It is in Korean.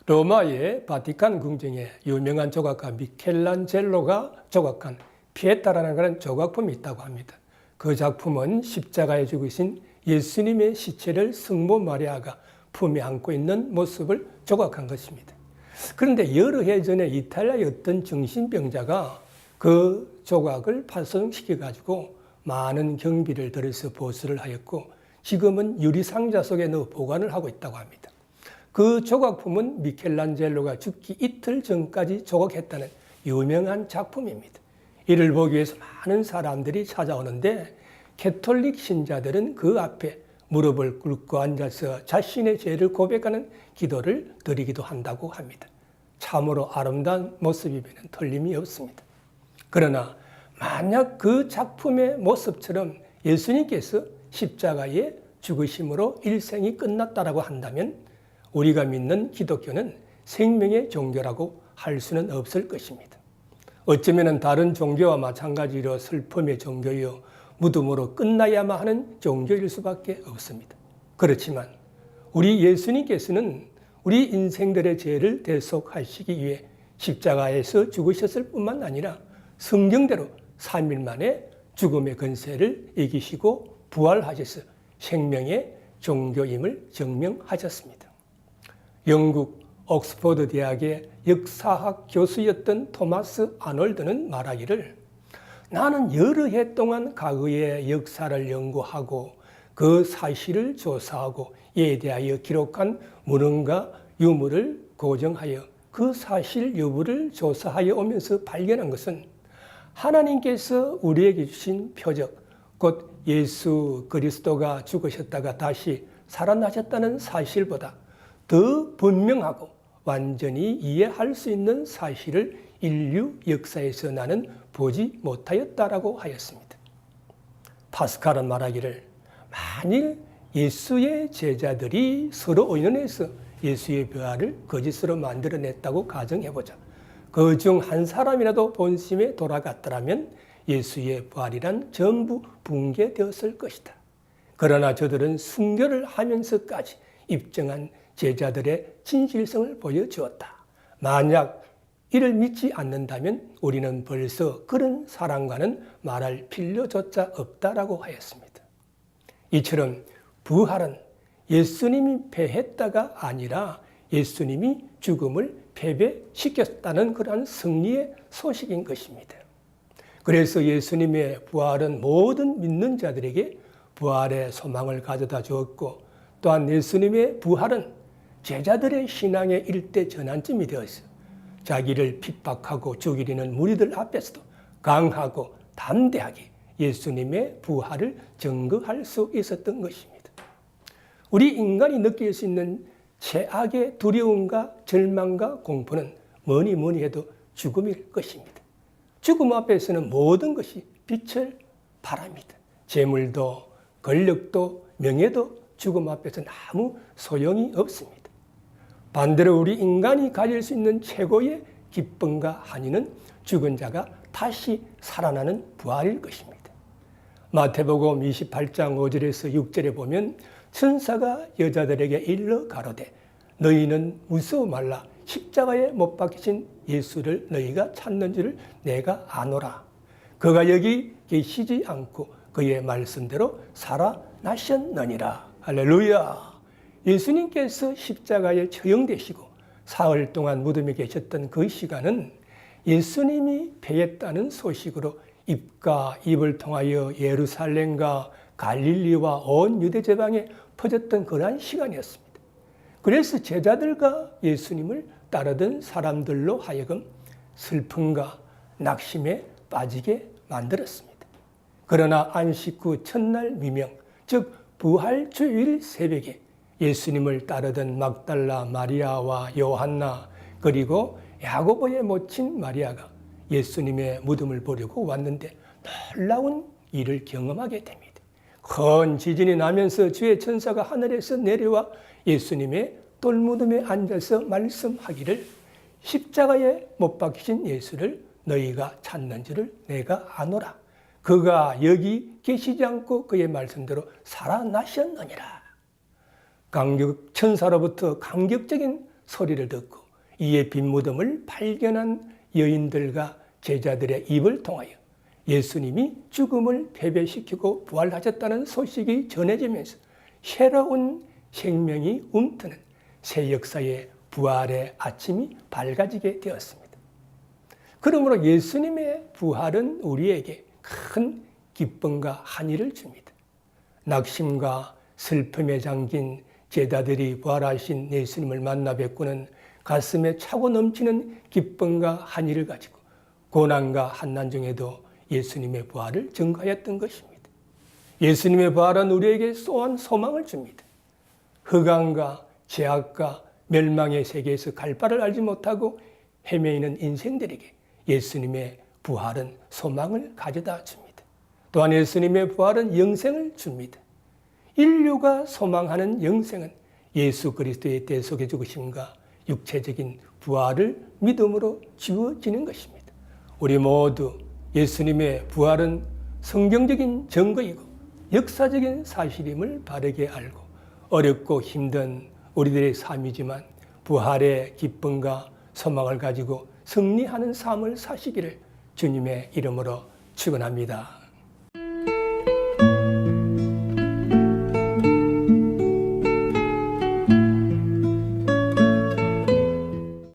로마의 바티칸 궁정에 유명한 조각가 미켈란젤로가 조각한 피에타라는 그런 조각품이 있다고 합니다. 그 작품은 십자가에 죽으신 예수님의 시체를 성모 마리아가 품에 안고 있는 모습을 조각한 것입니다. 그런데 여러 해 전에 이탈리아의 어떤 정신병자가 그 조각을 파손시켜가지고 많은 경비를 들여서 보수를 하였고 지금은 유리상자 속에 넣어 보관을 하고 있다고 합니다. 그 조각품은 미켈란젤로가 죽기 이틀 전까지 조각했다는 유명한 작품입니다. 이를 보기 위해서 많은 사람들이 찾아오는데 캐톨릭 신자들은 그 앞에 무릎을 꿇고 앉아서 자신의 죄를 고백하는 기도를 드리기도 한다고 합니다. 참으로 아름다운 모습이면 틀림이 없습니다. 그러나 만약 그 작품의 모습처럼 예수님께서 십자가에 죽으심으로 일생이 끝났다라고 한다면 우리가 믿는 기독교는 생명의 종교라고 할 수는 없을 것입니다. 어쩌면 다른 종교와 마찬가지로 슬픔의 종교요 무덤으로 끝나야만 하는 종교일 수밖에 없습니다. 그렇지만 우리 예수님께서는 우리 인생들의 죄를 대속하시기 위해 십자가에서 죽으셨을 뿐만 아니라 성경대로 3일 만에 죽음의 권세를 이기시고 부활하셔서 생명의 종교임을 증명하셨습니다. 영국 옥스퍼드 대학의 역사학 교수였던 토마스 아놀드는 말하기를 나는 여러 해 동안 과거의 역사를 연구하고 그 사실을 조사하고 이에 대하여 기록한 문헌과 유물을 고정하여 그 사실 여부를 조사하여 오면서 발견한 것은 하나님께서 우리에게 주신 표적, 곧 예수 그리스도가 죽으셨다가 다시 살아나셨다는 사실보다 더 분명하고 완전히 이해할 수 있는 사실을 인류 역사에서 나는 보지 못하였다라고 하였습니다. 파스칼은 말하기를 만일 예수의 제자들이 서로 의논해서 예수의 부활을 거짓으로 만들어냈다고 가정해보자. 그 중 한 사람이라도 본심에 돌아갔더라면 예수의 부활이란 전부 붕괴되었을 것이다. 그러나 저들은 순교를 하면서까지 입증한 제자들의 진실성을 보여주었다. 만약 이를 믿지 않는다면 우리는 벌써 그런 사람과는 말할 필요조차 없다라고 하였습니다. 이처럼 부활은 예수님이 패했다가 아니라 예수님이 죽음을 패배시켰다는 그러한 승리의 소식인 것입니다. 그래서 예수님의 부활은 모든 믿는 자들에게 부활의 소망을 가져다 주었고 또한 예수님의 부활은 제자들의 신앙의 일대 전환점이 되었어요. 자기를 핍박하고 죽이려는 무리들 앞에서도 강하고 담대하게 예수님의 부활을 증거할 수 있었던 것입니다. 우리 인간이 느낄 수 있는 최악의 두려움과 절망과 공포는 뭐니 해도 죽음일 것입니다. 죽음 앞에서는 모든 것이 빛을 발합니다. 재물도 권력도 명예도 죽음 앞에서는 아무 소용이 없습니다. 반대로 우리 인간이 가질 수 있는 최고의 기쁨과 한의는 죽은 자가 다시 살아나는 부활일 것입니다. 마태복음 28장 5절에서 6절에 보면 천사가 여자들에게 일러 가로되 너희는 무서워 말라. 십자가에 못 박히신 예수를 너희가 찾는 줄을 내가 아노라. 그가 여기 계시지 않고 그의 말씀대로 살아나셨느니라. 할렐루야. 예수님께서 십자가에 처형되시고 사흘 동안 무덤에 계셨던 그 시간은 예수님이 패했다는 소식으로 입과 입을 통하여 예루살렘과 갈릴리와 온 유대 지방에 퍼졌던 그러한 시간이었습니다. 그래서 제자들과 예수님을 따르던 사람들로 하여금 슬픔과 낙심에 빠지게 만들었습니다. 그러나 안식 후 첫날 미명, 즉 부활주일 새벽에 예수님을 따르던 막달라 마리아와 요한나 그리고 야고보의 모친 마리아가 예수님의 무덤을 보려고 왔는데 놀라운 일을 경험하게 됩니다. 큰 지진이 나면서 주의 천사가 하늘에서 내려와 예수님의 돌무덤에 앉아서 말씀하기를 십자가에 못 박히신 예수를 너희가 찾는 줄을 내가 아노라. 그가 여기 계시지 않고 그의 말씀대로 살아나셨느니라. 천사로부터 감격적인 소리를 듣고 이에 빈 무덤을 발견한 여인들과 제자들의 입을 통하여 예수님이 죽음을 패배시키고 부활하셨다는 소식이 전해지면서 새로운 생명이 움트는 새 역사의 부활의 아침이 밝아지게 되었습니다. 그러므로 예수님의 부활은 우리에게 큰 기쁨과 한의를 줍니다. 낙심과 슬픔에 잠긴 제자들이 부활하신 예수님을 만나 뵙고는 가슴에 차고 넘치는 기쁨과 한의를 가지고 고난과 한난 중에도 예수님의 부활을 증거하였던 것입니다. 예수님의 부활은 우리에게 또한 소망을 줍니다. 흑암과 죄악과 멸망의 세계에서 갈 바를 알지 못하고 헤매이는 인생들에게 예수님의 부활은 소망을 가져다 줍니다. 또한 예수님의 부활은 영생을 줍니다. 인류가 소망하는 영생은 예수 그리스도의 대속의 죽으심과 육체적인 부활을 믿음으로 주어지는 것입니다. 우리 모두 예수님의 부활은 성경적인 증거이고 역사적인 사실임을 바르게 알고 어렵고 힘든 우리들의 삶이지만 부활의 기쁨과 소망을 가지고 승리하는 삶을 사시기를 주님의 이름으로 축원합니다.